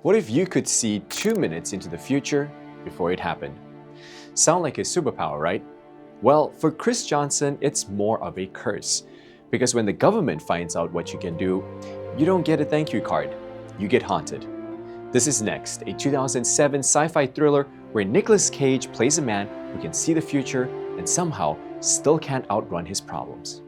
What if you could see 2 minutes into the future before it happened? Sound like a superpower, right? Well, for Chris Johnson, it's more of a curse. Because when the government finds out what you can do, you don't get a thank you card, you get haunted. This is Next, a 2007 sci-fi thriller where Nicolas Cage plays a man who can see the future and somehow still can't outrun his problems.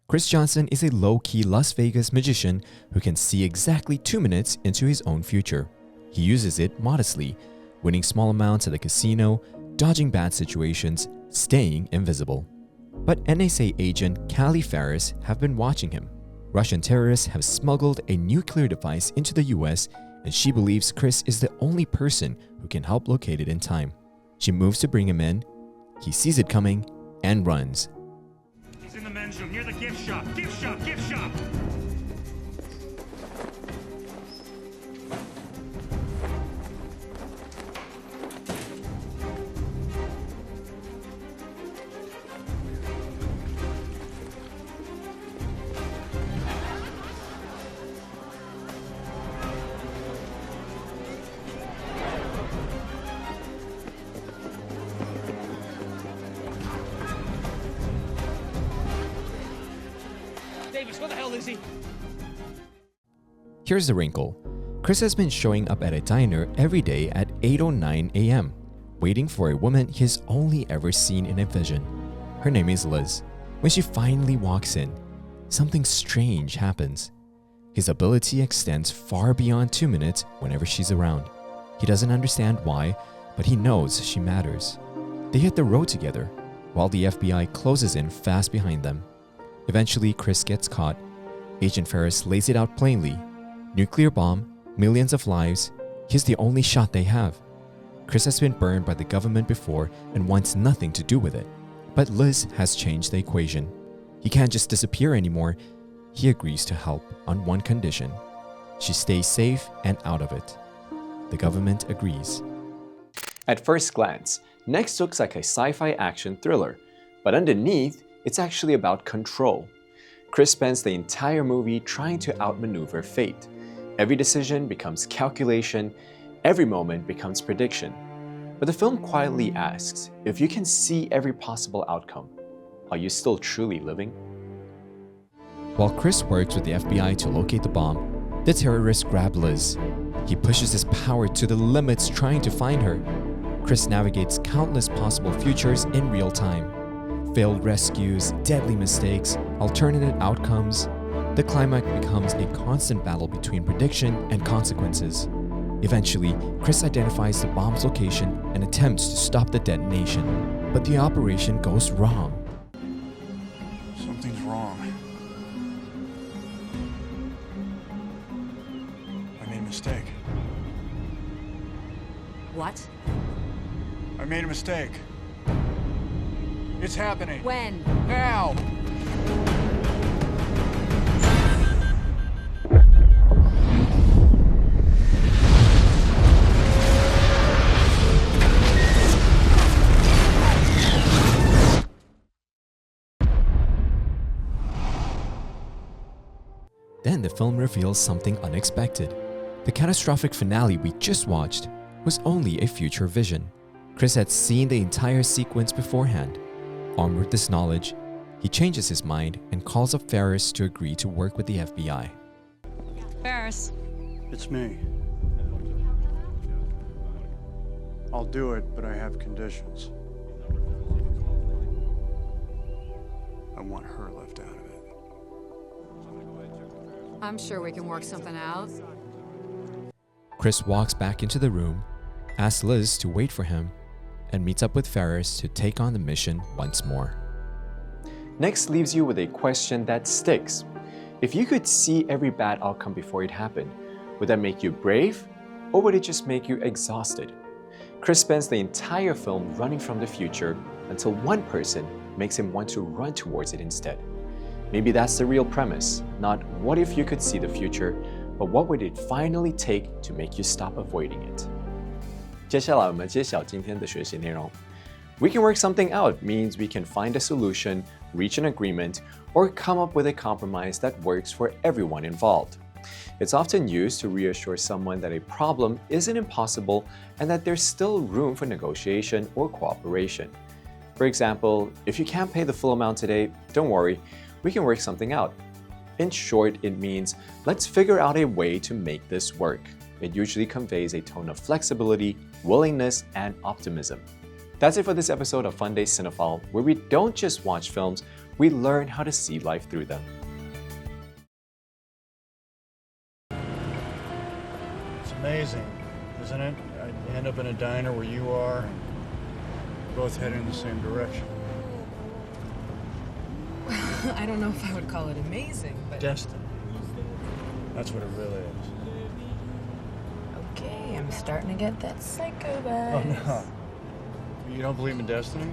Chris Johnson is a low-key Las Vegas magician who can see exactly 2 minutes into his own future. He uses it modestly, winning small amounts at the casino, dodging bad situations, staying invisible. But NSA agent Callie Ferris have been watching him. Russian terrorists have smuggled a nuclear device into the US, and she believes Chris is the only person who can help locate it in time. She moves to bring him in, he sees it coming, and runs. He's in the men's room near the gift shop. Gift shop, gift shop! Davis, where the hell is he? Here's the wrinkle. Chris has been showing up at a diner every day at 8:09 a.m., waiting for a woman he's only ever seen in a vision. Her name is Liz. When she finally walks in, something strange happens. His ability extends far beyond 2 minutes whenever she's around. He doesn't understand why, but he knows she matters. They hit the road together, while the FBI closes in fast behind them. Eventually, Chris gets caught. Agent Ferris lays it out plainly. Nuclear bomb, millions of lives, he's the only shot they have. Chris has been burned by the government before and wants nothing to do with it. But Liz has changed the equation. He can't just disappear anymore. He agrees to help on one condition. She stays safe and out of it. The government agrees. At first glance, Next looks like a sci-fi action thriller, but underneath, it's actually about control. Chris spends the entire movie trying to outmaneuver fate. Every decision becomes calculation, every moment becomes prediction. But the film quietly asks, if you can see every possible outcome, are you still truly living? While Chris works with the FBI to locate the bomb, the terrorists grab Liz. He pushes his power to the limits trying to find her. Chris navigates countless possible futures in real time. Failed rescues, deadly mistakes, alternate outcomes. The climax becomes a constant battle between prediction and consequences. Eventually, Chris identifies the bomb's location and attempts to stop the detonation. But the operation goes wrong. Something's wrong. I made a mistake. What? I made a mistake. It's happening. When? Now! Then the film reveals something unexpected. The catastrophic finale we just watched was only a future vision. Chris had seen the entire sequence beforehand. Armed with this knowledge, he changes his mind and calls up Ferris to agree to work with the FBI. Ferris. It's me. I'll do it, but I have conditions. I want her left out of it. I'm sure we can work something out. Chris walks back into the room, asks Liz to wait for him, and meets up with Ferris to take on the mission once more. Next leaves you with a question that sticks. If you could see every bad outcome before it happened, would that make you brave, or would it just make you exhausted? Chris spends the entire film running from the future until one person makes him want to run towards it instead. Maybe that's the real premise, not what if you could see the future, but what would it finally take to make you stop avoiding it? 接下来我们揭晓今天的学习内容。We can work something out means we can find a solution, reach an agreement, or come up with a compromise that works for everyone involved. It's often used to reassure someone that a problem isn't impossible and that there's still room for negotiation or cooperation. For example, if you can't pay the full amount today, don't worry, we can work something out. In short, it means let's figure out a way to make this work. It usually conveys a tone of flexibility, willingness, and optimism. That's it for this episode of FUNDAY Cinephile, where we don't just watch films, we learn how to see life through them. It's amazing, isn't it? I end up in a diner where you are, both heading in the same direction. I don't know if I would call it amazing, but... Destiny. That's what it really is. Okay, I'm starting to get that psycho buzz. Oh, no. You don't believe in destiny?